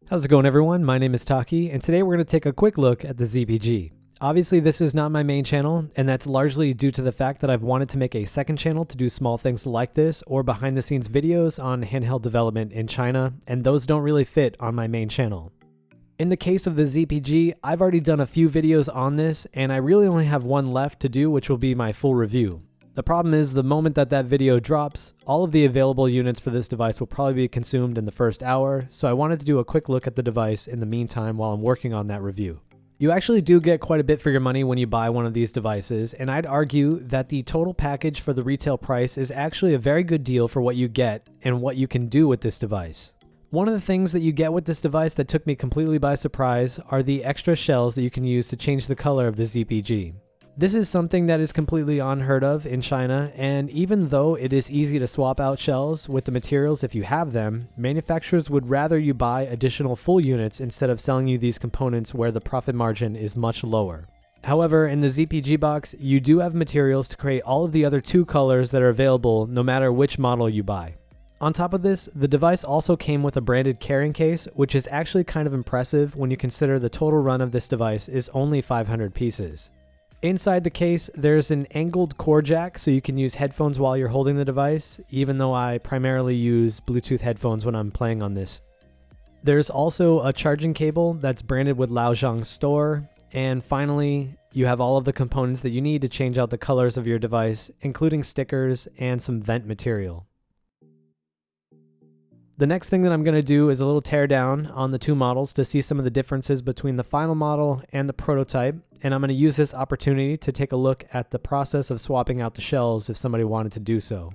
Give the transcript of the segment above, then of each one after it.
How's it going, everyone? My name is Taki, and today we're going to take a quick look at the ZPG. Obviously, this is not my main channel, and that's largely due to the fact that I've wanted to make a second channel to do small things like this or behind-the-scenes videos on handheld development in China, and those don't really fit on my main channel. In the case of the ZPG, I've already done a few videos on this, and I really only have one left to do, which will be my full review. The problem is, the moment that video drops, all of the available units for this device will probably be consumed in the first hour, so I wanted to do a quick look at the device in the meantime while I'm working on that review. You actually do get quite a bit for your money when you buy one of these devices, and I'd argue that the total package for the retail price is actually a very good deal for what you get and what you can do with this device. One of the things that you get with this device that took me completely by surprise are the extra shells that you can use to change the color of the ZPG. This is something that is completely unheard of in China, and even though it is easy to swap out shells with the materials if you have them, manufacturers would rather you buy additional full units instead of selling you these components where the profit margin is much lower. However, in the ZPG box, you do have materials to create all of the other two colors that are available no matter which model you buy. On top of this, the device also came with a branded carrying case, which is actually kind of impressive when you consider the total run of this device is only 500 pieces. Inside the case, there's an angled cord jack, so you can use headphones while you're holding the device, even though I primarily use Bluetooth headphones when I'm playing on this. There's also a charging cable that's branded with Lao Zhang's store, and finally, you have all of the components that you need to change out the colors of your device, including stickers and some vent material. The next thing that I'm going to do is a little teardown on the two models to see some of the differences between the final model and the prototype, and I'm going to use this opportunity to take a look at the process of swapping out the shells if somebody wanted to do so.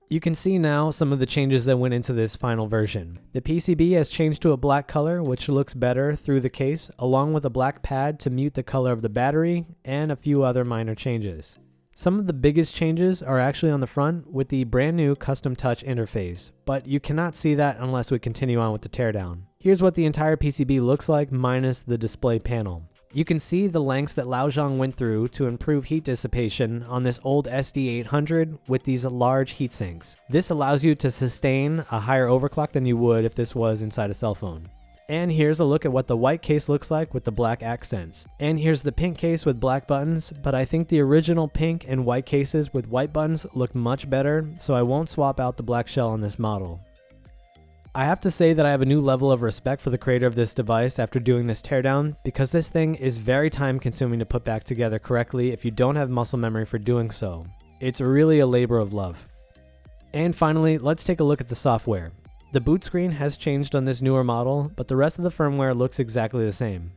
You can see now some of the changes that went into this final version. The PCB has changed to a black color, which looks better through the case, along with a black pad to mute the color of the battery, and a few other minor changes. Some of the biggest changes are actually on the front with the brand new custom touch interface, but you cannot see that unless we continue on with the teardown. Here's what the entire PCB looks like minus the display panel. You can see the lengths that Lao Zhang went through to improve heat dissipation on this old SD800 with these large heat sinks. This allows you to sustain a higher overclock than you would if this was inside a cell phone. And here's a look at what the white case looks like with the black accents. And here's the pink case with black buttons, but I think the original pink and white cases with white buttons look much better, so I won't swap out the black shell on this model. I have to say that I have a new level of respect for the creator of this device after doing this teardown, because this thing is very time consuming to put back together correctly if you don't have muscle memory for doing so. It's really a labor of love. And finally, let's take a look at the software. The boot screen has changed on this newer model, but the rest of the firmware looks exactly the same.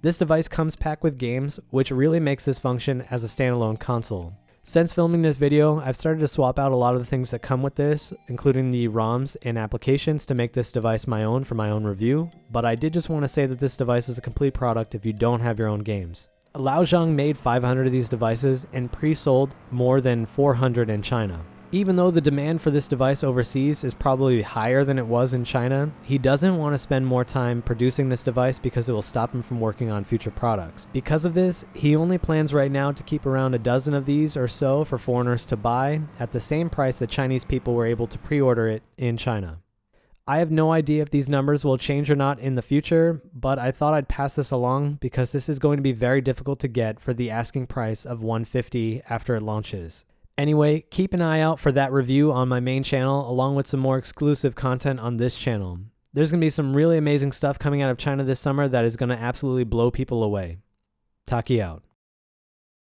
This device comes packed with games, which really makes this function as a standalone console. Since filming this video, I've started to swap out a lot of the things that come with this, including the ROMs and applications to make this device my own for my own review, but I did just want to say that this device is a complete product if you don't have your own games. Lao Zhang made 500 of these devices and pre-sold more than 400 in China. Even though the demand for this device overseas is probably higher than it was in China, he doesn't want to spend more time producing this device because it will stop him from working on future products. Because of this, he only plans right now to keep around a dozen of these or so for foreigners to buy at the same price that Chinese people were able to pre-order it in China. I have no idea if these numbers will change or not in the future, but I thought I'd pass this along because this is going to be very difficult to get for the asking price of $150 after it launches. Anyway, keep an eye out for that review on my main channel along with some more exclusive content on this channel. There's going to be some really amazing stuff coming out of China this summer that is going to absolutely blow people away. Taki out.